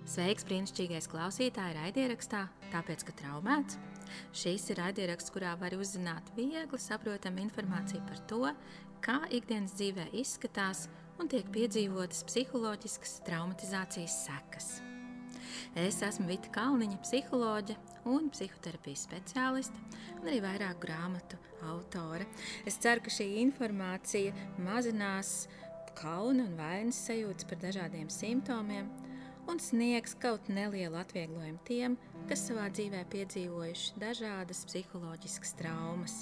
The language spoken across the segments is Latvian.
Sveiks, brīnišķīgais klausītāji raidierakstā, tāpēc, ka traumēts. Šis ir raidieraksts, kurā var uzzināt viegli saprotamu informāciju par to, kā ikdienas dzīvē izskatās un tiek piedzīvotas psiholoģiskas traumatizācijas sekas. Es esmu Vita Kalniņa, psiholoģe un psihoterapijas speciāliste, un arī vairāku grāmatu autore. Es ceru, ka šī informācija mazinās kauna un vainas sajūtas par dažādiem simptomiem un sniegs kaut nelielu atvieglojumu tiem, kas savā dzīvē piedzīvojuši dažādas psiholoģiskas traumas.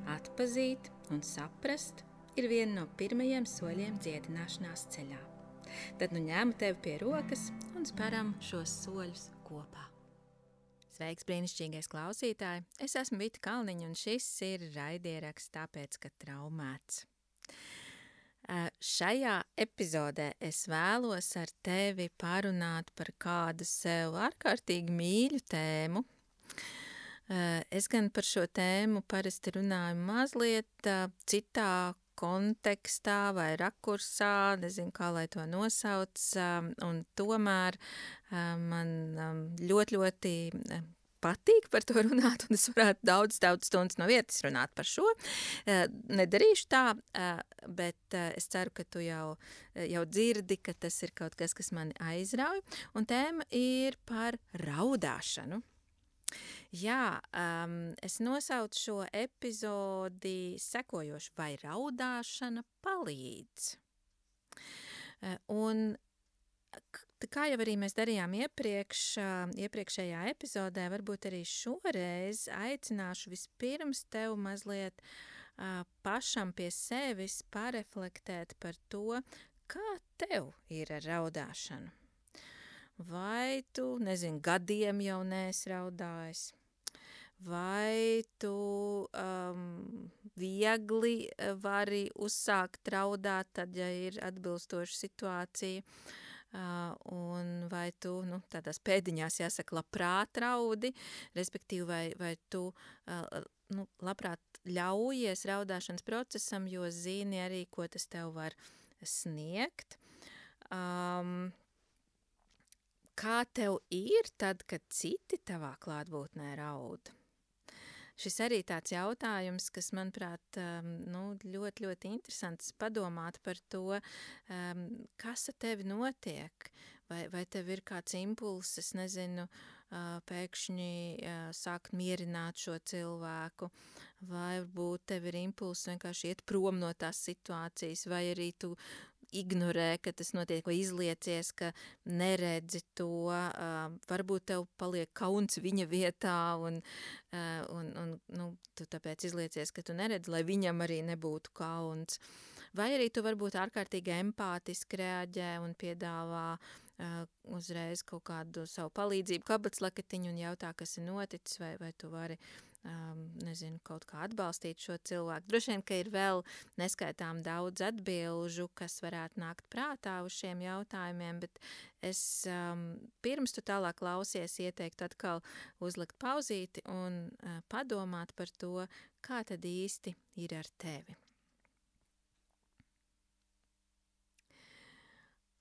Atpazīt un saprast ir viena no pirmajiem soļiem dziedināšanās ceļā. Tad nu ņēmu tevi pie rokas un speram šos soļus kopā. Sveiks, brīnišķīgais klausītāji! Es esmu Vita Kalniņa un šis ir raidieraksts tāpēc, ka traumēts. Šajā epizodē es vēlos ar tevi parunāt par kādu sev ārkārtīgi mīļu tēmu. Es gan par šo tēmu parasti runāju mazliet citā kontekstā vai rakursā, nezinu, kā lai to nosauc, un tomēr man ļoti patīk par to runāt, un es varētu daudz stundas no vietas runāt par šo. Nedarīšu tā, bet es ceru, ka tu jau dzirdi, ka tas ir kaut kas, kas mani aizrauj, un tēma ir par raudāšanu. Jā, es nosaucu šo epizodi sekojoši, vai raudāšana palīdz. Un kā jau arī mēs darījām iepriekšējā epizodē, varbūt arī šoreiz aicināšu vispirms tev mazliet pašam pie sevis pareflektēt par to, kā tev ir ar raudāšanu. Vai tu, gadiem jau neesi raudājis? Vai tu viegli vari uzsākt raudāt, tad, ja ir atbilstoša situācija? Un vai tu tādās pēdiņās, jāsaka, labprāt raudi, respektīvi, vai tu labprāt ļaujies raudāšanas procesam, jo zini arī, ko tas tev var sniegt. Kā tev ir tad, kad citi tavā klātbūtnē raud? Šis arī tāds jautājums, kas, manuprāt, ļoti, ļoti interesants padomāt par to, kas ar tevi notiek, vai tev ir kāds impulss, es nezinu, pēkšņi sākt mierināt šo cilvēku, vai varbūt tev ir impulss vienkārši iet prom no tās situācijas, vai arī tu ignorē, ka tas notiek, vai izliecies, ka neredzi to, varbūt tev paliek kauns viņa vietā, un tu tāpēc izliecies, ka tu neredzi, lai viņam arī nebūtu kauns. Vai arī tu varbūt ārkārtīgi empātiski reaģē un piedāvā uzreiz kaut kādu savu palīdzību kabatslakatiņu un jautā, kas ir noticis, vai tu vari kaut kā atbalstīt šo cilvēku. Droši vien, ka ir vēl neskaitām daudz atbilžu, kas varētu nākt prātā uz šiem jautājumiem, bet es pirms tu tālāk klausies ieteiktu atkal uzlikt pauzīti un padomāt par to, kā tad īsti ir ar tevi.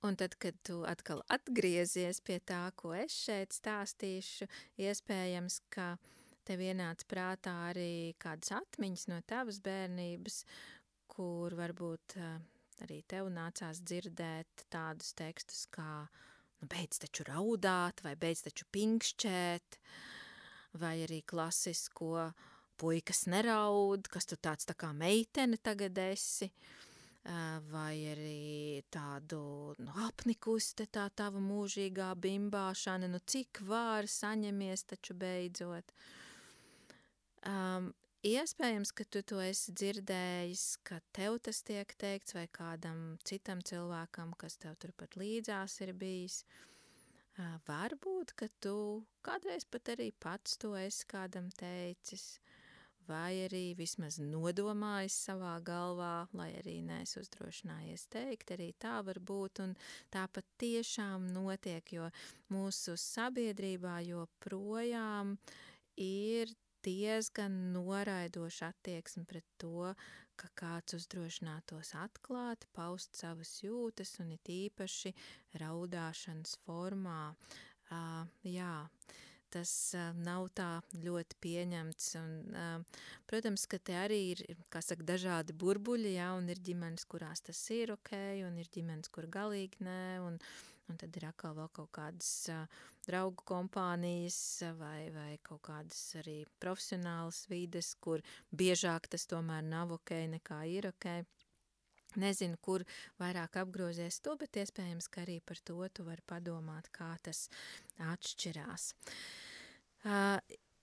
Un tad, kad tu atkal atgriezies pie tā, ko es šeit stāstīšu, iespējams, ka tev ienāca prātā arī kādas atmiņas no tavas bērnības, kur varbūt arī tev nācās dzirdēt tādus tekstus kā beidz taču raudāt, vai beidz taču pinkšķēt, vai arī klasisko puikas neraud, kas tu tāds tā kā meitene tagad esi, vai arī tādu apnikusi tā tava mūžīgā bimbāšana, cik var saņemies taču beidzot. Iespējams, ka tu to esi dzirdējis, ka tev tas tiek teikts vai kādam citam cilvēkam, kas tev turpat līdzās ir bijis. Varbūt, ka tu kādreiz pat arī pats to esi kādam teicis, vai arī vismaz nodomājis savā galvā, lai arī neesi uzdrošinājies teikt, arī tā var būt, un tāpat tiešām notiek, jo mūsu sabiedrībā joprojām ir diezgan noraidoša attieksme pret to, ka kāds uzdrošinātos atklāti paust savas jūtas un it īpaši raudāšanas formā. Jā, tas nav tā ļoti pieņemts. Un, protams, ka te arī ir, kā saka, dažādi burbuļi, jā, un ir ģimenes, kurās tas ir ok, un ir ģimenes, kur galīgi nē, un tad ir atkal vēl kaut kādas draugu kompānijas vai kaut kādas arī profesionālas vides, kur biežāk tas tomēr nav ok, nekā ir ok. Nezinu, kur vairāk apgrozies to, bet iespējams, ka arī par to tu vari padomāt, kā tas atšķirās.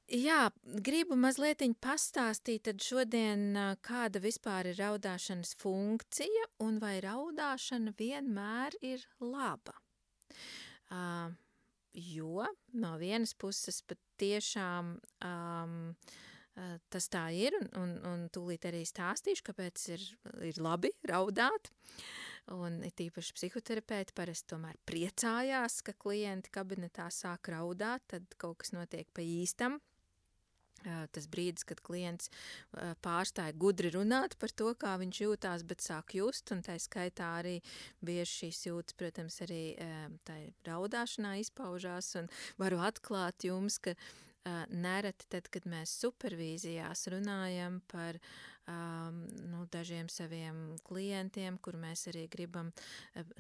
Jā, gribu mazlietiņ pastāstīt tad šodien, kāda vispār ir raudāšanas funkcija un vai raudāšana vienmēr ir laba. Jo no vienas puses pat tiešām tas tā ir, un tūlīt arī stāstīšu, kāpēc ir labi raudāt. Un tīpaši psihoterapeiti parasti tomēr priecājās, ka klienti kabinetā sāk raudāt, tad kaut kas notiek pa īstam. Tas brīdis, kad klients pārstāja gudri runāt par to, kā viņš jūtās, bet sāk just, un tā skaitā arī bieži šīs jūtas, protams, arī tā raudāšanā izpaužās, un varu atklāt jums, ka nereti tad, kad mēs supervīzijās runājam par dažiem saviem klientiem, kur mēs arī gribam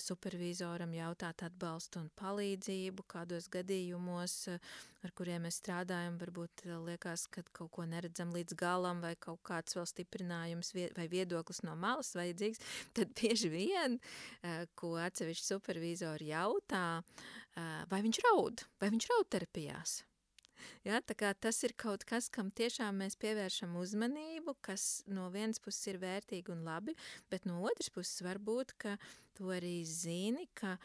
supervizoram jautāt atbalstu un palīdzību, kādos gadījumos, ar kuriem mēs strādājam, varbūt liekas, ka kaut ko neredzam līdz galam vai kaut kāds vēl stiprinājums vai viedoklis no malas vajadzīgs, tad bieži vien, ko atsevišķi supervizori jautā, vai viņš raud terapijās. Ja, tā kā tas ir kaut kas, kam tiešām mēs pievēršam uzmanību, kas no vienas puses ir vērtīgi un labi, bet no otras puses varbūt, ka tu arī zini, ka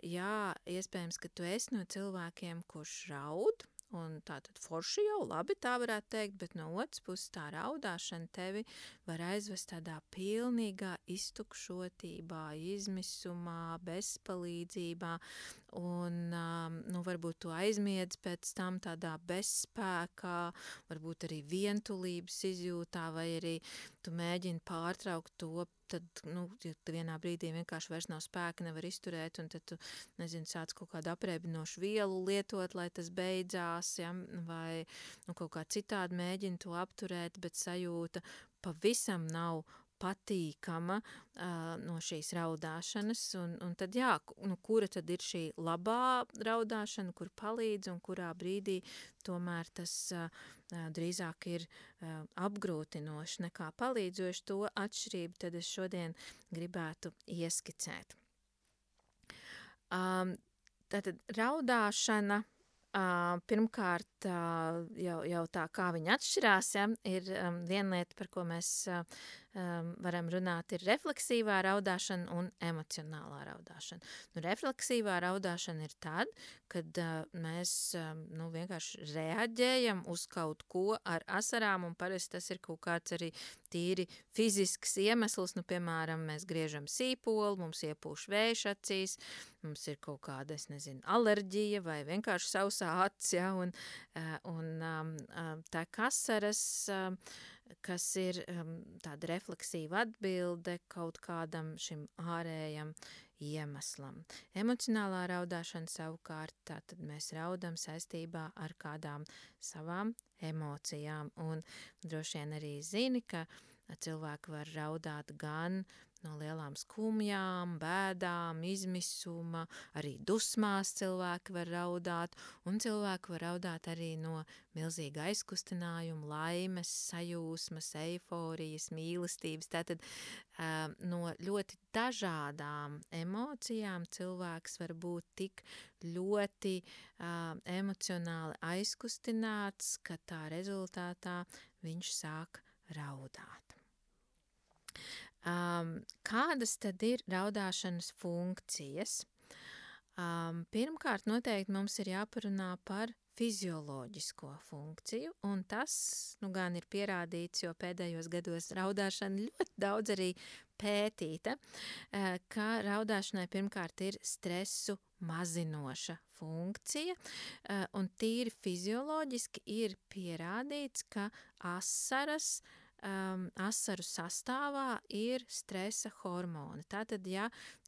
jā, iespējams, ka tu esi no cilvēkiem, kurš raud, un tātad forši jau labi, tā varētu teikt, bet no otras puses tā raudāšana tevi var aizvest tādā pilnīgā iztukšotībā, izmisumā, bezpalīdzībā, un varbūt tu aizmiedz pēc tam tādā bezspēkā, varbūt arī vientulības izjūtā, vai arī tu mēģini pārtraukt to, tad, ja tu vienā brīdī vienkārši vairs nav spēka, nevar izturēt, un tad tu, sāc kaut kādu aprēbinošu vielu lietot, lai tas beidzās, ja, vai kaut kā citādi mēģini to apturēt, bet sajūta pavisam nav patīkama no šīs raudāšanas, un tad jā, kura tad ir šī labā raudāšana, kur palīdz, un kurā brīdī tomēr tas drīzāk ir apgrūtinoši nekā palīdzoši, to atšķirību tad es šodien gribētu ieskicēt. Tātad raudāšana, pirmkārt, jau tā, kā viņa atšķirās, ja, ir viena lieta, par ko mēs varam runāt, ir refleksīvā raudāšana un emocionālā raudāšana. Refleksīvā raudāšana ir tad, kad mēs vienkārši reaģējam uz kaut ko ar asarām, un parasti tas ir kaut kāds arī tīri fizisks iemesls, piemēram, mēs griežam sīpolu, mums iepūš vējš acīs, mums ir kaut kāda, alerģija vai vienkārši sausā acs, ja, un tā asaras, kas ir tāda refleksīva atbilde kaut kādam šim ārējam iemeslam. Emocionālā raudāšana savukārt, tātad mēs raudam saistībā ar kādām savām emocijām, un droši vien arī zini, ka cilvēki var raudāt gan no lielām skumjām, bēdām, izmisuma, arī dusmās cilvēki var raudāt, un cilvēki var raudāt arī no milzīga aizkustinājuma, laimes, sajūsmas, eiforijas, mīlestības. Tātad no ļoti dažādām emocijām cilvēks var būt tik ļoti emocionāli aizkustināts, ka tā rezultātā viņš sāk raudāt. Kādas tad ir raudāšanas funkcijas? Pirmkārt, noteikti mums ir jāparunā par fizioloģisko funkciju, un tas gan ir pierādīts, jo pēdējos gados raudāšana ļoti daudz arī pētīta, ka raudāšanai pirmkārt ir stresu mazinoša funkcija, un tīri fizioloģiski ir pierādīts, ka asaru sastāvā ir stresa hormoni. Tātad, ja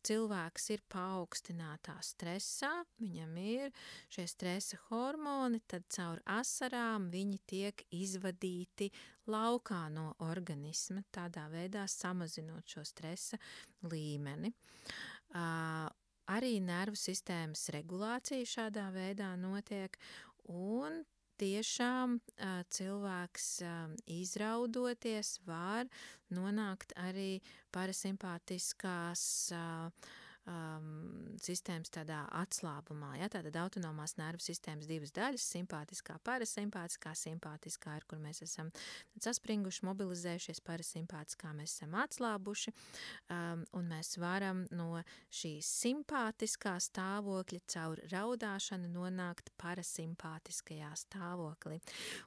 cilvēks ir paaugstinātā stresā, viņam ir šie stresa hormoni, tad caur asarām viņi tiek izvadīti laukā no organisma, tādā veidā samazinot šo stresa līmeni. Arī nervu sistēmas regulācija šādā veidā notiek, un tiešām cilvēks izraudoties var nonākt arī parasimpātiskās sistēmas tādā atslābumā. Ja? Tātad autonomās nervu sistēmas divas daļas, simpātiskā, parasimpātiskā. Simpātiskā ir, kur mēs esam saspringuši, mobilizējušies, parasimpātiskā mēs esam atslābuši, un mēs varam no šīs simpātiskā stāvokļa caur raudāšanu nonākt parasimpātiskajā stāvoklī.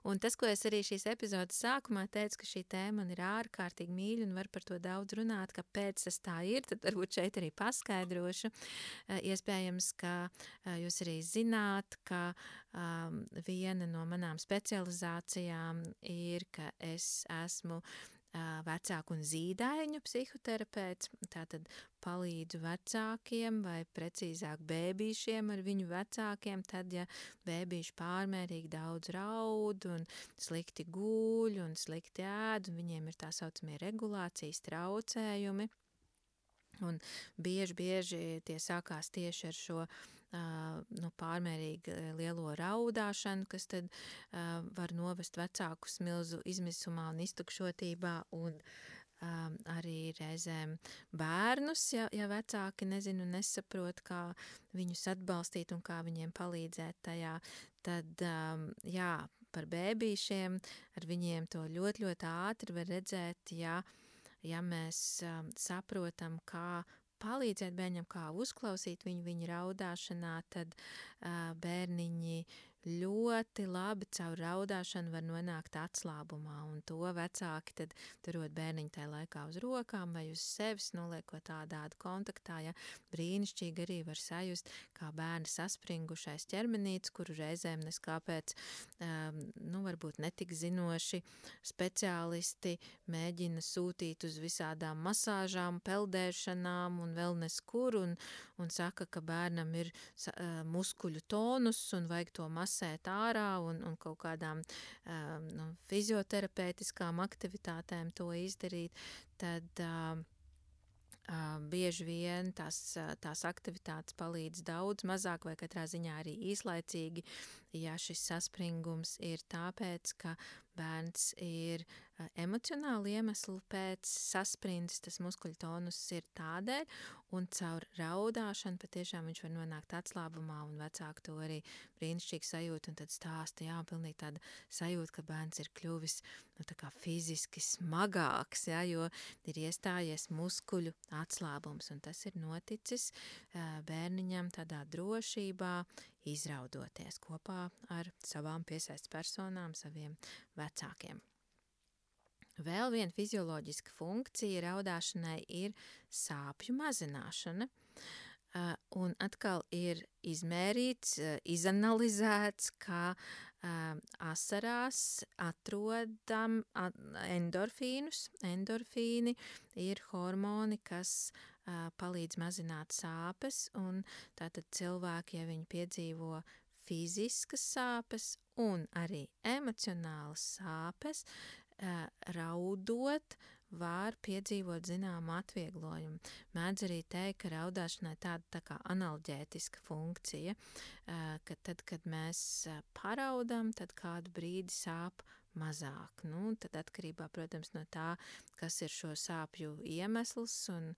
Un tas, ko es arī šīs epizodes sākumā teicu, ka šī tēma man ir ārkārtīgi mīļa un var par to daudz runāt, kāpēc tas tā ir, tad varbūt šeit arī paskaidrošu. Iespējams, ka jūs arī zināt, ka viena no manām specializācijām ir, ka es esmu vecāku un zīdaiņu psihoterapeits, tātad palīdzu vecākiem vai precīzāk bēbīšiem ar viņu vecākiem, tad, ja bēbīši pārmērīgi daudz raud un slikti guļ un slikti ēd, un viņiem ir tā saucamie regulācijas traucējumi. Un bieži tie sākās tieši ar šo pārmērīgi lielo raudāšanu, kas tad var novest vecākus milzu izmisumā un iztukšotībā, un arī reizēm bērnus, ja vecāki nezinu un nesaprot, kā viņus atbalstīt un kā viņiem palīdzēt tajā, tad par bēbīšiem ar viņiem to ļoti, ļoti ātri var redzēt, ja mēs saprotam, kā palīdzēt bērnam, kā uzklausīt viņu raudāšanā, tad bērniņi ļoti labi caur raudāšanu var nonākt atslābumā, un to vecāki tad turot bērniņu tajā laikā uz rokām vai uz sevis, noliekot tādā kontaktā, brīnišķīgi arī var sajust, kā bērni saspringušais ķermenītis, kuru reizēm neskāpēc, varbūt netik zinoši speciālisti mēģina sūtīt uz visādām masāžām, peldēšanām un vēl neskur, un saka, ka bērnam ir muskuļu tonus un vajag to masēt ārā un kaut kādām fizioterapeitiskām aktivitātēm to izdarīt, tad bieži vien tās aktivitātes palīdz daudz mazāk vai katrā ziņā arī īslaicīgi, ja šis saspringums ir tāpēc, ka bērns ir emocionāli iemeslu pēc sasprindzis, tas muskuļu tonus ir tādēļ, un caur raudāšanu patiešām viņš var nonākt atslābumā, un vecāki to arī brīnišķīgi sajūt, un tad stāsta, pilnīgi tāda sajūta, ka bērns ir kļuvis tā kā fiziski smagāks, jo ir iestājies muskuļu atslābums, un tas ir noticis bērniņam tādā drošībā, izraudoties kopā ar savām piesaistes personām, saviem vecākiem. Vēl viena fizioloģiska funkcija raudāšanai ir sāpju mazināšana, un atkal ir izmērīts, izanalizēts, ka asarās atrodam endorfīnus. Endorfīni ir hormoni, kas palīdz mazināt sāpes, un tātad cilvēki, ja viņi piedzīvo fiziskas sāpes un arī emocionālas sāpes, raudot, var piedzīvot zināmu atvieglojumu. Mēdz arī teikt, ka raudāšanai tāda tā kā analģētiska funkcija, ka tad, kad mēs paraudam, tad kādu brīdi sāp mazāk. Tad atkarībā, protams, no tā, kas ir šo sāpju iemesls un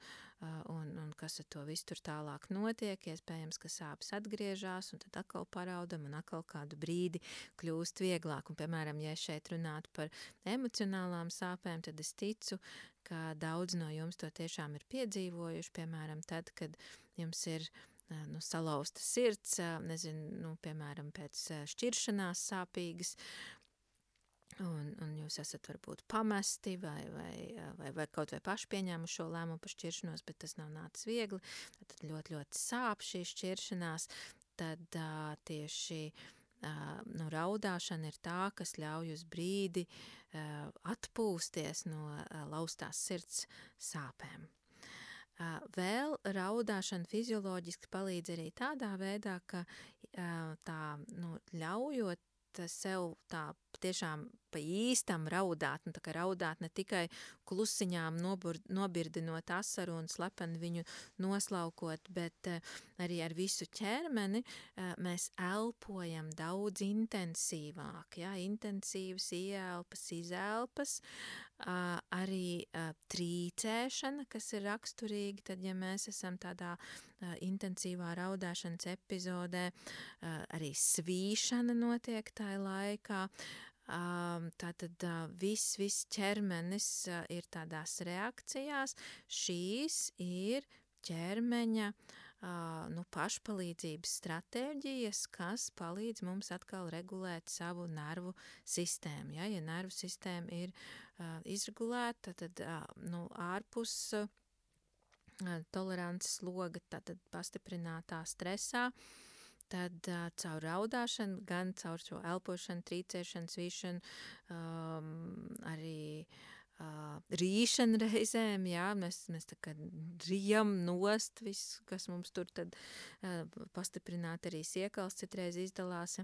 kas ar to visu tur tālāk notiek. Iespējams, ka sāpes atgriežās un tad atkal paraudam un atkal kādu brīdi kļūst vieglāk. Un, piemēram, ja šeit runātu par emocionālām sāpēm, tad es ticu, ka daudz no jums to tiešām ir piedzīvojuši. Piemēram, tad, kad jums ir salauzta sirds, nezinu, piemēram, pēc šķiršanās sāpīgas, un jūs esat varbūt pamesti vai kaut vai paši pieņēmuši šo lēmumu par šķiršanos, bet tas nav nācis viegli, tad ļoti, ļoti sāp šī šķiršanās, tad tieši raudāšana ir tā, kas ļauj uz brīdi atpūsties no laustās sirds sāpēm. Vēl raudāšana fizioloģiski palīdz arī tādā veidā, ka ļaujot sev tā tiešām pa īstam raudāt, tā kā raudāt ne tikai klusiņām nobirdinot asaru un slepeni viņu noslaukot, bet arī ar visu ķermeni mēs elpojam daudz intensīvāk, intensīvas ieelpas, izelpas, arī trīcēšana, kas ir raksturīga, tad, ja mēs esam tādā intensīvā raudāšanas epizodē, arī svīšana notiek tajā laikā. Tātad viss ķermenis ir tādās reakcijās. Šīs ir ķermeņa pašpalīdzības stratēģijas, kas palīdz mums atkal regulēt savu nervu sistēmu. Ja nervu sistēma ir izregulēta, tad ārpus tolerances loga, tātad pastiprinātā stresā, tad caur raudāšanu, gan caur šo elpošanu, trīcēšanu, svīšanu, arī rīšanu reizēm, mēs tā kā rijam nost visu, kas mums tur tad pastiprināt arī siekals citreiz izdalās,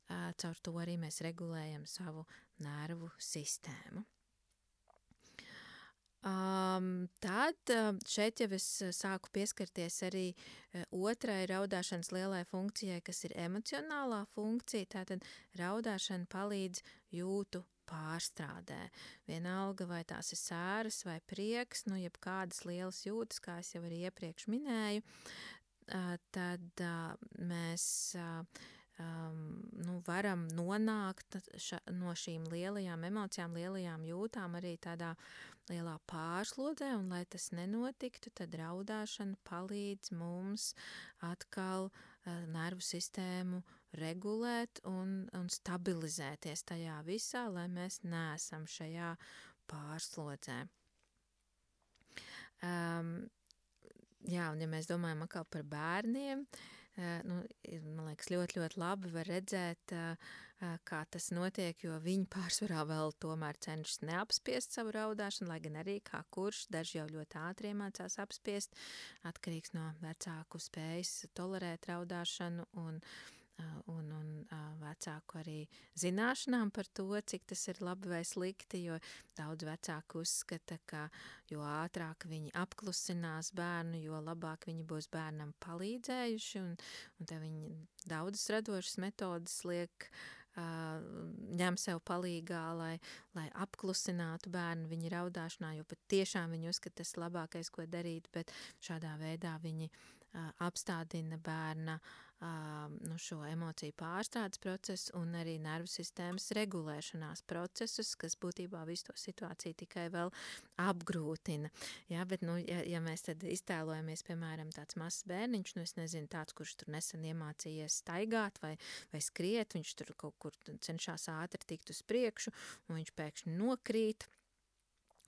caur to arī mēs regulējam savu nervu sistēmu. Tad šeit jau es sāku pieskarties arī otrai raudāšanas lielai funkcijai, kas ir emocionālā funkcija. Tātad raudāšana palīdz jūtu pārstrādē. Vienalga, vai tās ir sēras vai prieks, jebkādas lielas jūtas, kā es jau arī iepriekš minēju, tad mēs varam nonākt no šīm lielajām emocijām, lielajām jūtām arī tādā lielā pārslodzē, un lai tas nenotiktu, tad raudāšana palīdz mums atkal nervu sistēmu regulēt un stabilizēties tajā visā, lai mēs neesam šajā pārslodzē. Un ja mēs domājam atkal par bērniem, man liekas, ļoti, ļoti labi var redzēt, kā tas notiek, jo viņi pārsvarā vēl tomēr cenšas neapspiest savu raudāšanu, lai gan arī kā kurš, daži jau ļoti ātri iemācās apspiest, atkarīgs no vecāku spējas tolerēt raudāšanu un vecāku arī zināšanām par to, cik tas ir labi vai slikti, jo daudz vecāku uzskata, ka jo ātrāk viņi apklusinās bērnu, jo labāk viņi būs bērnam palīdzējuši, un te viņi daudzas radošas metodas ņem sev palīgā, lai apklusinātu bērnu viņa raudāšanā, jo pat tiešām viņi uzskata tas labākais, ko darīt, bet šādā veidā viņi apstādina bērna šo emociju pārstrādes procesu un arī nervu sistēmas regulēšanās procesus, kas būtībā visu to situāciju tikai vēl apgrūtina. Ja, bet, ja mēs tad iztēlojamies, piemēram, tāds mazs bērniņš, es nezinu, tāds, kurš tur nesen iemācījies staigāt vai skriet, viņš tur kaut kur cenšas ātri tikt uz priekšu, un viņš pēkšņi nokrīt.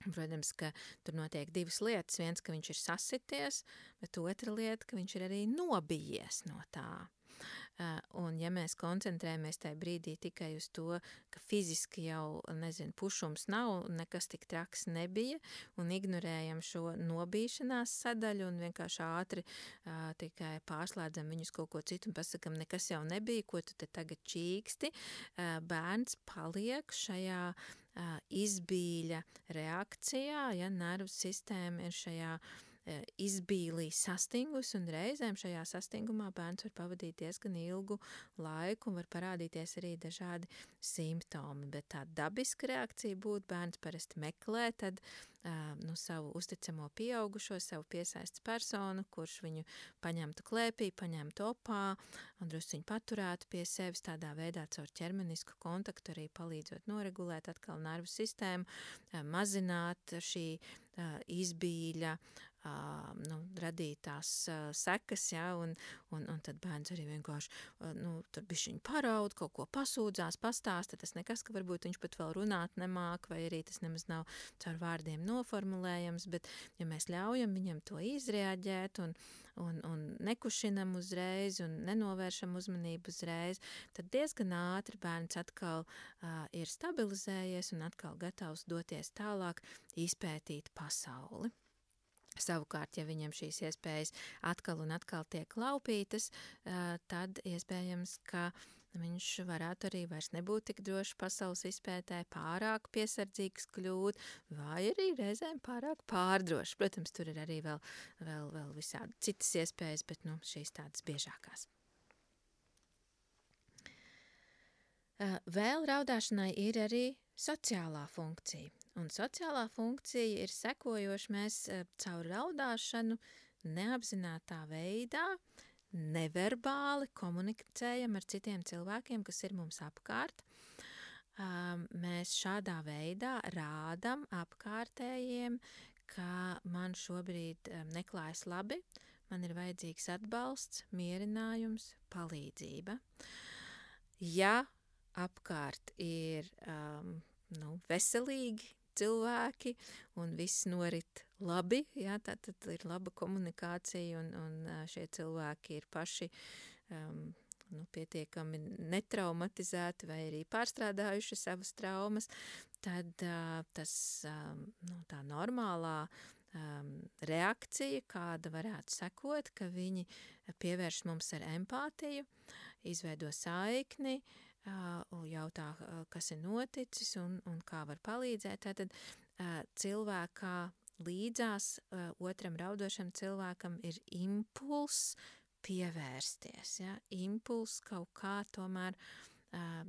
Protams, ka tur notiek divas lietas. Viens, ka viņš ir sasities, bet otra lieta, ka viņš ir arī nobijies no tā. Un ja mēs koncentrējamies tajā brīdī tikai uz to, ka fiziski jau, pušums nav, nekas tik traks nebija, un ignorējam šo nobīšanās sadaļu un vienkārši ātri tikai pārslēdzam viņus kaut ko citu un pasakam, nekas jau nebija, ko tu te tagad čīksti, bērns paliek šajā izbīļa reakcijā, ja nervu sistēma ir šajā izbīlī sastingus, un reizēm šajā sastingumā bērns var pavadīt diezgan ilgu laiku un var parādīties arī dažādi simptomi, bet tā dabiska reakcija būtu bērns parasti meklē tad savu uzticamo pieaugušo, savu piesaistes personu, kurš viņu paņemtu klēpī, paņemtu opā un drusciņu paturētu pie sevis, tādā veidā caur ķermenisku kontaktu arī palīdzot noregulēt atkal nervu sistēmu, mazināt šī izbīļa radītās sekas, ja, un tad bērns arī vienkārši, tad bišķiņ paraud, kaut ko pasūdzās, pastāsta, tas nekas, ka varbūt viņš pat vēl runāt nemāk, vai arī tas nemaz nav caur vārdiem noformulējams, bet ja mēs ļaujam viņam to izreaģēt un nekušinam uzreiz un nenovēršam uzmanību uzreiz, tad diezgan ātri bērns atkal ir stabilizējies un atkal gatavs doties tālāk, izpētīt pasauli. Savukārt, ja viņam šīs iespējas atkal un atkal tiek laupītas, tad iespējams, ka viņš varētu arī vairs nebūt tik droši pasaules izpētē, pārāk piesardzīgs kļūt, vai arī reizēm pārāk pārdroši. Protams, tur ir arī vēl visādi citas iespējas, bet šīs tādas biežākās. Vēl raudāšanai ir arī sociālā funkcija. Un sociālā funkcija ir sekojoša, mēs caur raudāšanu neapzinātā veidā, neverbāli komunicējam ar citiem cilvēkiem, kas ir mums apkārt. Mēs šādā veidā rādam apkārtējiem, ka man šobrīd neklājas labi, man ir vajadzīgs atbalsts, mierinājums, palīdzība. Ja apkārt ir veselīgi cilvēki un viss norit labi, jā, tad ir laba komunikācija un šie cilvēki ir paši pietiekami netraumatizēti vai arī pārstrādājuši savas traumas, tad tā normālā reakcija, kāda varētu sekot, ka viņi pievērš mums ar empātiju, izveido saikni, jautā, kas ir noticis un kā var palīdzēt. Tātad cilvēkā līdzās otram raudošam cilvēkam ir impulss pievērsties. Ja? Impulss kaut kā tomēr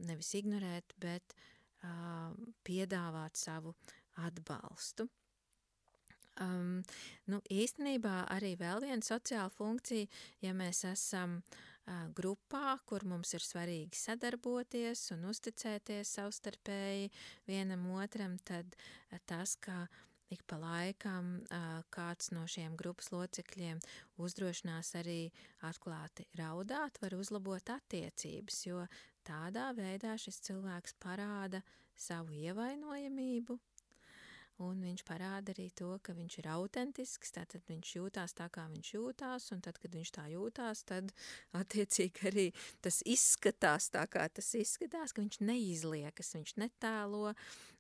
nevis ignorēt, bet piedāvāt savu atbalstu. Īstenībā arī vēl viena sociāla funkcija, ja mēs esam grupā, kur mums ir svarīgi sadarboties un uzticēties savstarpēji vienam otram, tad tas, ka ik pa laikam kāds no šiem grupas locekļiem uzdrošinās arī atklāti raudāt, var uzlabot attiecības, jo tādā veidā šis cilvēks parāda savu ievainojamību, un viņš parāda arī to, ka viņš ir autentisks, tātad viņš jūtās tā, kā viņš jūtās, un tad, kad viņš tā jūtās, tad attiecīgi arī tas izskatās tā, kā tas izskatās, ka viņš neizliekas, viņš netēlo,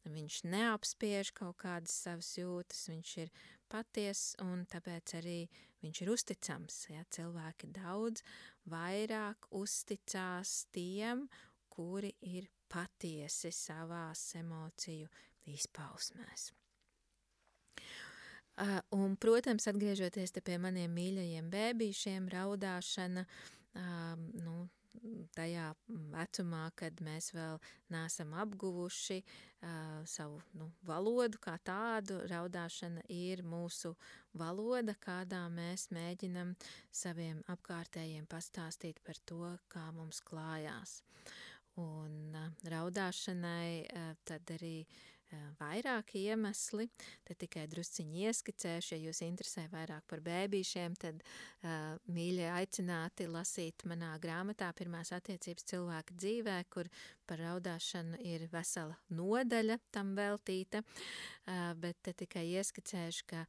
viņš neapspiež kaut kādas savas jūtas, viņš ir patiess, un tāpēc arī viņš ir uzticams. Ja? Cilvēki daudz vairāk uzticās tiem, kuri ir patiesi savās emociju izpausmēs. Un, protams, atgriežoties te pie maniem mīļajiem bēbīšiem, raudāšana, tajā vecumā, kad mēs vēl neesam apguvuši savu valodu kā tādu, raudāšana ir mūsu valoda, kādā mēs mēģinam saviem apkārtējiem pastāstīt par to, kā mums klājās. Un raudāšanai tad arī vairāki iemesli, te tikai drusciņi ieskicēšu, ja jūs interesē vairāk par bēbīšiem, tad mīļie aicināti lasīt manā grāmatā Pirmās attiecības cilvēka dzīvē, kur par raudāšanu ir vesela nodaļa tam veltīta, bet te tikai ieskicēšu, ka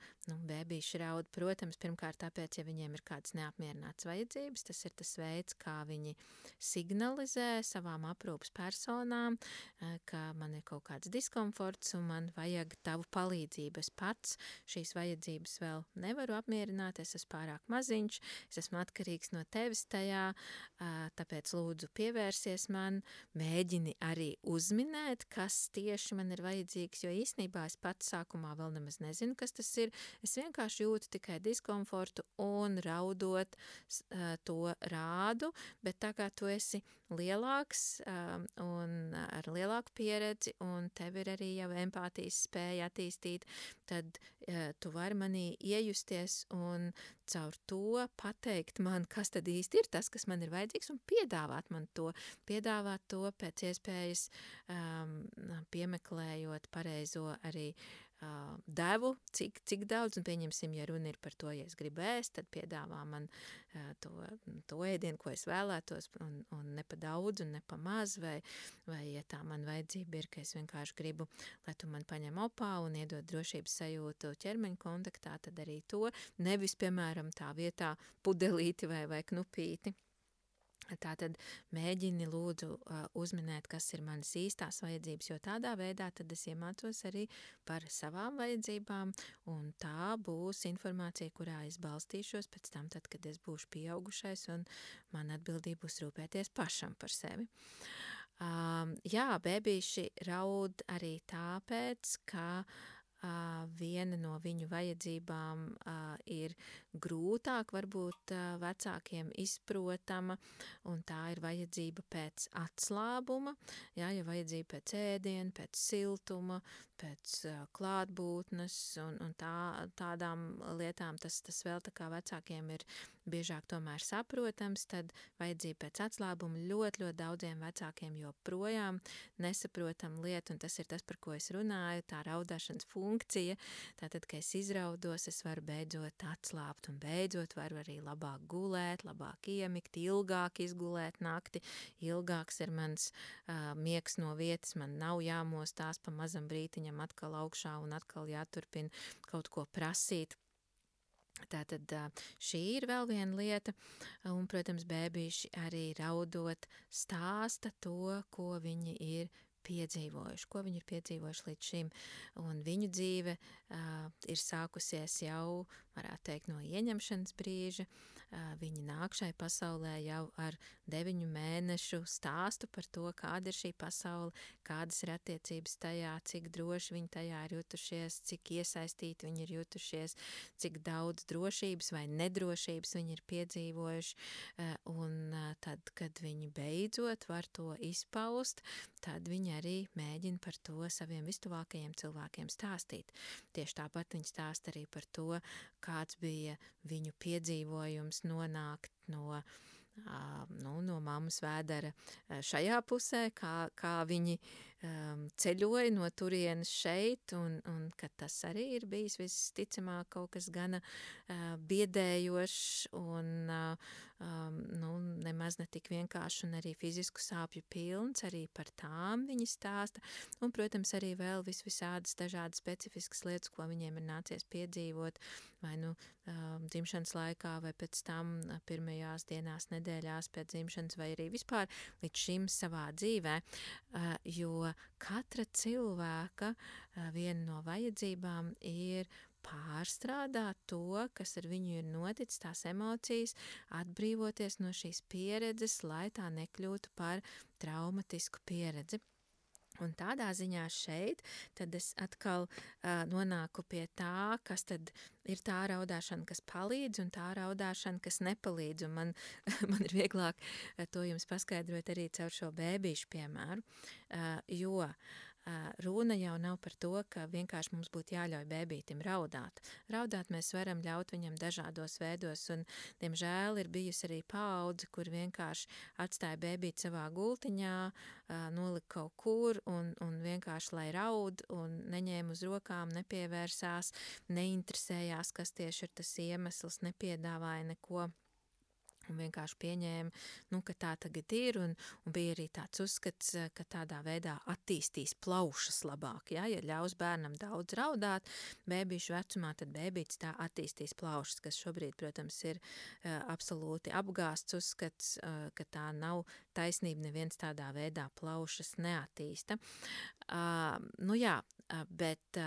bēbīši raud, protams, pirmkārt tāpēc, ja viņiem ir kādas neapmierinātas vajadzības, tas ir tas veids, kā viņi signalizē savām aprūpas personām, ka man ir kaut kāds diskomforts un man vajag tavu palīdzību. Es pats šīs vajadzības vēl nevaru apmierināt, es esmu pārāk maziņš, es esmu atkarīgs no tevis tajā, tāpēc lūdzu pievērsies man, mēģini arī uzminēt, kas tieši man ir vajadzīgs, jo īstenībā es pats sākumā vēl nemaz nezinu, kas tas ir. Es vienkārši jūtu tikai diskomfortu un raudot to rādu, bet tā kā tu esi lielāks un ar lielāku pieredzi un tev ir arī jau empātijas spēja attīstīt, tad tu vari manī iejusties un caur to pateikt man, kas tad īsti ir tas, kas man ir vajadzīgs, un piedāvāt to pēc iespējas piemeklējot pareizo arī devu, cik daudz, un pieņemsim, ja runa ir par to, ja es gribu ēst, tad piedāvā man to ēdienu, ko es vēlētos, un ne pa daudz, un ne pa maz, vai ja tā man vajadzība ir, ka es vienkārši gribu, lai tu man paņem opā un iedod drošības sajūtu ķermeņa kontaktā, tad arī to, nevis, piemēram, tā vietā pudelīti vai knupīti. Tātad mēģini lūdzu uzminēt, kas ir manas īstās vajadzības, jo tādā veidā tad es iemācos arī par savām vajadzībām, un tā būs informācija, kurā es balstīšos pēc tam, tad, kad es būšu pieaugušais, un man atbildība būs rūpēties pašam par sevi. Jā, bēbīši raud arī tāpēc, ka viena no viņu vajadzībām ir grūtāk varbūt vecākiem izprotama, un tā ir vajadzība pēc atslābuma, ja vajadzība pēc ēdiena, pēc siltuma, pēc klātbūtnes un tādām lietām, tas vēl tā kā vecākiem ir biežāk tomēr saprotams, tad vajadzība pēc atslābuma ļoti daudziem vecākiem joprojām nesaprotam lietu, un tas ir tas, par ko es runāju, tā raudāšanas funkcija. Tātad, kad es izraudos, es varu beidzot atslābt un beidzot varu arī labāk gulēt, labāk iemigt, ilgāk izgulēt nakti, ilgāks ir mans miegs no vietas, man nav jāmostās pa mazam brītiņam atkal augšā un atkal jāturpina kaut ko prasīt. Tātad šī ir vēl viena lieta, un, protams, bēbīši arī raudot stāsta to, ko viņi ir piedzīvojuši līdz šim, un viņu dzīve ir sākusies jau, varētu teikt, no ieņemšanas brīža. Viņi nāk šai pasaulē jau ar 9 mēnešu stāstu par to, kāda ir šī pasaule, kādas ir attiecības tajā, cik droši viņi tajā ir jutušies, cik iesaistīti viņi ir jutušies, cik daudz drošības vai nedrošības viņi ir piedzīvojuši, un tad, kad viņi beidzot var to izpaust, tad viņi arī mēģina par to saviem vistuvākajiem cilvēkiem stāstīt. Tieši tāpat viņi stāsta arī par to, kāds bija viņu piedzīvojums nonākt no mammas vēdera šajā pusē, kā viņi ceļoja no turienes šeit, un ka tas arī ir bijis visticamāk kaut kas gana biedējošs un nemaz ne tik vienkārši un arī fizisku sāpju pilns, arī par tām viņi stāsta, un, protams, arī vēl visādas dažādas specifiskas lietas, ko viņiem ir nācies piedzīvot, vai dzimšanas laikā, vai pēc tam pirmajās dienās, nedēļās pēc dzimšanas, vai arī vispār līdz šim savā dzīvē, jo katra cilvēka viena no vajadzībām ir pārstrādāt to, kas ar viņu ir noticis, tās emocijas, atbrīvoties no šīs pieredzes, lai tā nekļūtu par traumatisku pieredzi. Un tādā ziņā šeit tad es atkal nonāku pie tā, kas tad ir tā raudāšana, kas palīdz, un tā raudāšana, kas nepalīdz. Un man ir vieglāk to jums paskaidrot arī caur šo bēbīšu piemēru, jo runa jau nav par to, ka vienkārši mums būtu jāļauj bēbītim raudāt. Raudāt mēs varam ļaut viņam dažādos veidos, un, diemžēl, ir bijusi arī paudze, kur vienkārši atstāja bēbīti savā gultiņā, nolika kaut kur, un vienkārši, lai raud, un neņēma uz rokām, nepievērsās, neinteresējās, kas tieši ir tas iemesls, nepiedāvāja neko. Un vienkārši pieņēma, ka tā tagad ir, un bija arī tāds uzskats, ka tādā veidā attīstīs plaušas labāk. Ja ļaus bērnam daudz raudāt bēbīšu vecumā, tad bēbītis tā attīstīs plaušas, kas šobrīd, protams, ir absolūti apgāsts uzskats, ka tā nav taisnība, neviens tādā veidā plaušas neattīsta. Bet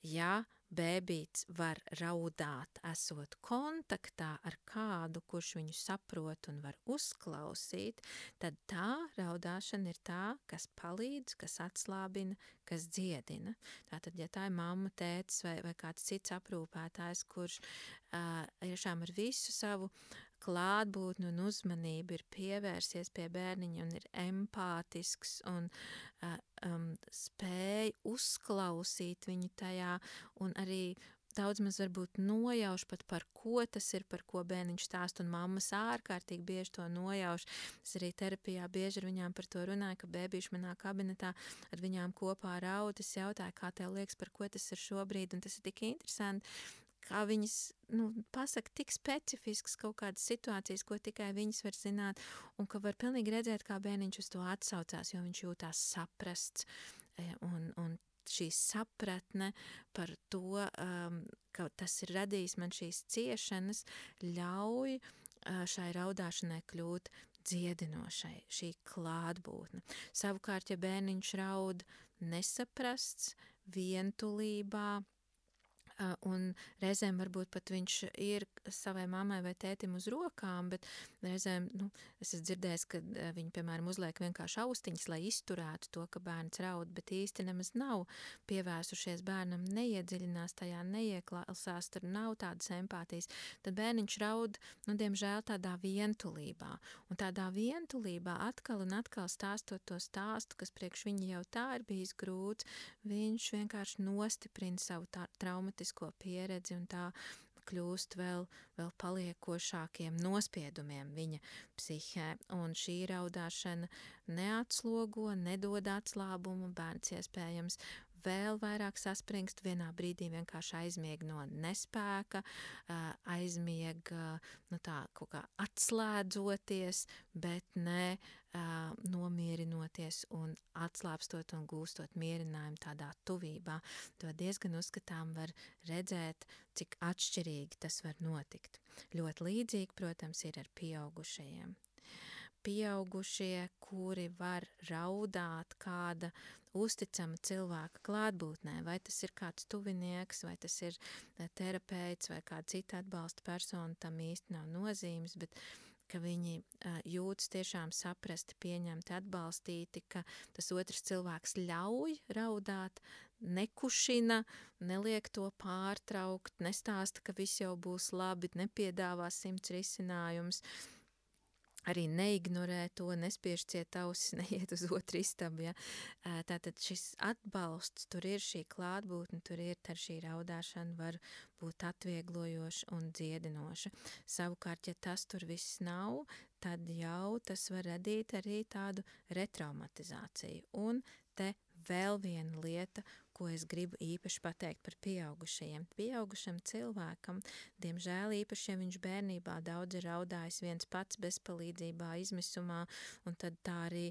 ja bēbīts var raudāt, esot kontaktā ar kādu, kurš viņu saprot un var uzklausīt, tad tā raudāšana ir tā, kas palīdz, kas atslābina, kas dziedina. Tātad, ja tā ir mamma, tētis vai kāds cits aprūpētājs, kurš tiešām ar visu savu klātbūtni un uzmanību ir pievērsies pie bērniņa un ir empātisks un spēj uzklausīt viņu tajā un arī daudz maz varbūt nojauš pat par ko tas ir, par ko bērniņš stāst, un mammas ārkārtīgi bieži to nojauš. Es arī terapijā bieži ar viņām par to runāju, ka bēbīši manā kabinetā ar viņām kopā raud. Es jautāju, kā tev liekas, par ko tas ir šobrīd, un tas ir tik interesanti, kā viņas pasaka tik specifiskas kaut kādas situācijas, ko tikai viņas var zināt, un ka var pilnīgi redzēt, kā bērniņš uz to atsaucās, jo viņš jūtās saprasts, un šī sapratne par to, ka tas ir radījis man šīs ciešanas, ļauj šai raudāšanai kļūt dziedinošai, šī klātbūtne. Savukārt, ja bērniņš raud nesaprasts, vientulībā, un reizēm varbūt pat viņš ir savai mammai vai tētim uz rokām, bet reizēm, es esmu dzirdējis, ka viņi, piemēram, uzliek vienkārši austiņas, lai izturētu to, ka bērns raud, bet īsti nemaz nav pievērsušies bērnam, neiedziļinās tajā, neieklausās, tur nav tādas empātijas, tad bērniņš raud, diemžēl tādā vientulībā, un tādā vientulībā atkal un atkal stāstot to stāstu, kas priekš viņa jau tā ir bijis grūts, viņš vienkārši nostiprina savu traumatisko pieredzi un tā kļūst vēl paliekošākiem nospiedumiem viņa psihē. Un šī raudāšana neatslogo, nedod atslābumu, bērns iespējams vēl vairāk saspringst, vienā brīdī vienkārši aizmieg no nespēka, aizmieg tā kaut kā atslēdzoties, bet ne nomierinoties un atslāpstot un gūstot mierinājumu tādā tuvībā. To diezgan uzskatām var redzēt, cik atšķirīgi tas var notikt. Ļoti līdzīgi, protams, ir ar pieaugušajiem. Pieaugušie, kuri var raudāt kāda uzticama cilvēka klātbūtnē, vai tas ir kāds tuvinieks, vai tas ir terapeits, vai kāda cita atbalsta persona, tam īsti nav nozīmes, bet ka viņi jūtas tiešām saprasti, pieņemti, atbalstīti, ka tas otrs cilvēks ļauj raudāt, nekušina, neliek to pārtraukt, nestāsta, ka viss jau būs labi, nepiedāvā 100 risinājums, arī neignorē to, nespiež ciet ausis, neiet uz otru istabu. Ja? Tātad šis atbalsts, tur ir šī klātbūtne, tur ir šī raudāšana, var būt atvieglojoša un dziedinoša. Savukārt, ja tas tur viss nav, tad jau tas var radīt arī tādu retraumatizāciju. Un te vēl viena lieta, ko es gribu īpaši pateikt par pieaugušajiem. Pieaugušam cilvēkam, diemžēl īpaši, ja viņš bērnībā daudz ir raudājis viens pats bezpalīdzībā, izmisumā, un tad tā arī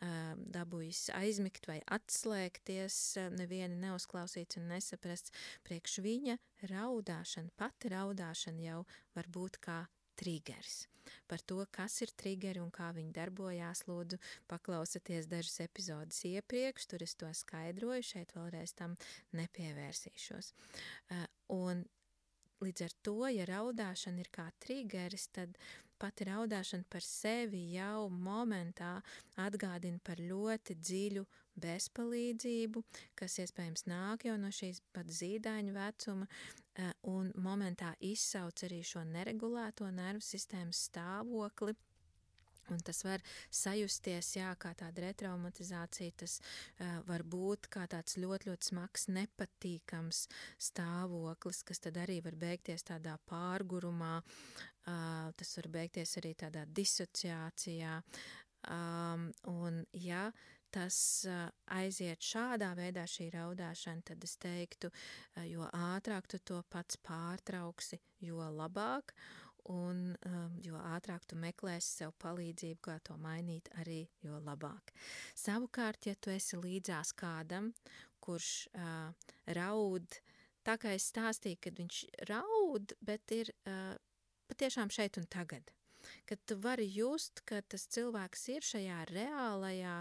dabūjis aizmigt vai atslēgties, nevieni neuzklausīts un nesaprasts, priekš viņa raudāšana, pati raudāšana jau var būt kā triggers. Par to, kas ir triggeri un kā viņi darbojās, lūdzu, paklausieties dažas epizodes iepriekš, tur es to skaidroju, šeit vēlreiz tam nepievērsīšos. Un līdz ar to, ja raudāšana ir kā triggeris, tad pati raudāšana par sevi jau momentā atgādina par ļoti dziļu bezpalīdzību, kas iespējams nāk jau no šīs pat zīdaiņu vecuma, un momentā izsauc arī šo neregulēto nervu sistēmas stāvokli. Un tas var sajusties, kā tāda retraumatizācija, tas var būt kā tāds ļoti, ļoti smags, nepatīkams stāvoklis, kas tad arī var beigties tādā pārgurumā, tas var beigties arī tādā disociācijā, un ja tas aiziet šādā veidā šī raudāšana, tad es teiktu, jo ātrāk tu to pats pārtrauksi, jo labāk, un jo ātrāk tu meklēsi sev palīdzību, kā to mainīt arī, jo labāk. Savukārt, ja tu esi līdzās kādam, kurš raud, tā kā es stāstīju, kad viņš raud, bet ir patiešām šeit un tagad. Kad tu vari just, ka tas cilvēks ir šajā reālajā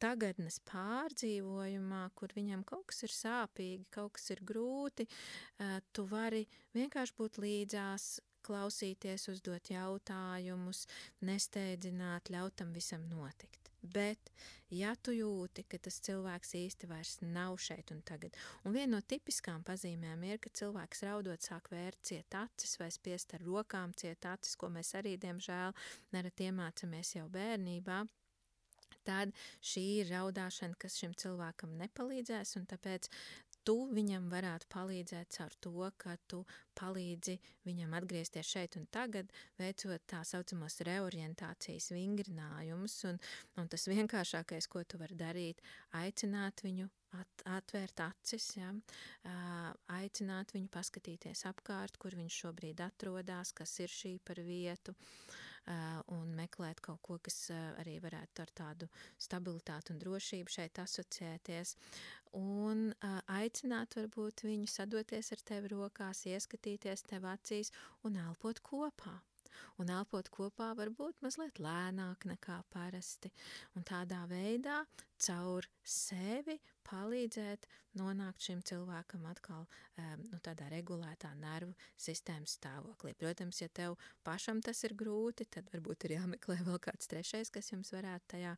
tagadnes pārdzīvojumā, kur viņam kaut kas ir sāpīgi, kaut kas ir grūti, tu vari vienkārši būt līdzās, klausīties, uzdot jautājumus, nesteidzināt, ļaut tam visam notikt. Bet, ja tu jūti, ka tas cilvēks īsti vairs nav šeit un tagad, un viena no tipiskām pazīmēm ir, ka cilvēks raudot sāk vērt ciet acis vai spiest ar rokām ciet acis, ko mēs arī, diemžēl, nerad iemācamies jau bērnībā, tad šī ir raudāšana, kas šim cilvēkam nepalīdzēs, un tāpēc tu viņam varētu palīdzēt caur to, ka tu palīdzi viņam atgriezties šeit un tagad, veicot tā saucamos reorientācijas vingrinājumus, un tas vienkāršākais, ko tu vari darīt, aicināt viņu atvērt acis, ja? Aicināt viņu paskatīties apkārt, kur viņš šobrīd atrodas, kas ir šī par vietu, un meklēt kaut ko, kas arī varētu ar tādu stabilitāti un drošību šeit asociēties, un aicināt varbūt viņu sadoties ar tevi rokās, ieskatīties tev acīs un elpot kopā. Un elpot kopā varbūt mazliet lēnāk nekā parasti. Un tādā veidā caur sevi palīdzēt nonākt šim cilvēkam atkal tādā regulētā nervu sistēmas stāvoklī. Protams, ja tev pašam tas ir grūti, tad varbūt ir jāmeklē vēl kāds trešais, kas jums varētu tajā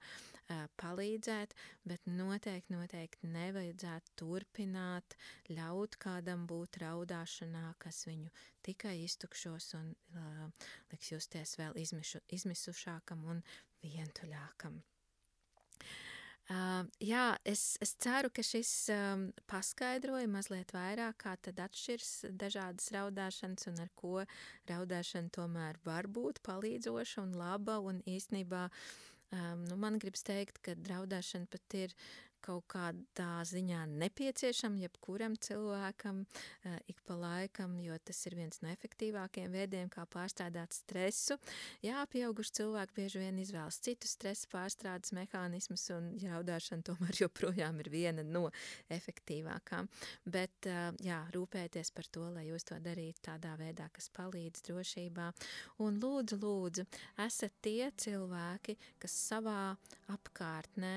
palīdzēt, bet noteikti nevajadzētu turpināt, ļaut kādam būt raudāšanā, kas viņu tikai iztukšos un liks justies vēl izmisušākam un vientuļākam. Es ceru, ka šis paskaidroja mazliet vairāk, kā tad atšķirs dažādas raudāšanas un ar ko raudāšana tomēr var būt palīdzoša un laba, un īstenībā man gribas teikt, ka raudāšana pat ir kaut kādā ziņā nepieciešama jebkuram cilvēkam ik pa laikam, jo tas ir viens no efektīvākajiem veidiem, kā pārstrādāt stresu. Jā, pieauguši cilvēki bieži vien izvēlas citus stresa pārstrādes mehānismus, un raudāšana tomēr joprojām ir viena no efektīvākām. Bet rūpēties par to, lai jūs to darītu tādā veidā, kas palīdz drošībā. Un lūdzu, esat tie cilvēki, kas savā apkārtnē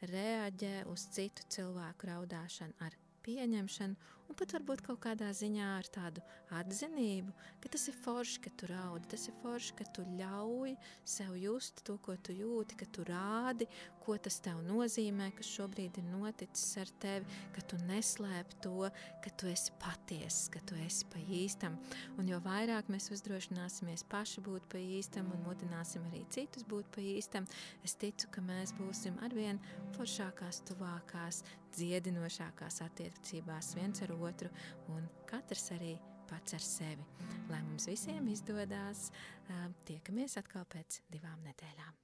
reaģē uz citu cilvēku raudāšanu ar pieņemšanu, un pat varbūt kaut kādā ziņā ar tādu atzinību, ka tas ir forši, ka tu raudi, tas ir forši, ka tu ļauj sev just to, ko tu jūti, ka tu rādi, ko tas tev nozīmē, kas šobrīd ir noticis ar tevi, ka tu neslēp to, ka tu esi patiess, ka tu esi pa īstam. Un jo vairāk mēs uzdrošināsimies paši būt pa īstam un mudināsim arī citus būt pa īstam, es ticu, ka mēs būsim arvien foršākās, tuvākās, dziedinošākās attiecībās viens ar otru, un katrs arī pats ar sevi. Lai mums visiem izdodās, tiekamies atkal pēc 2 nedēļām.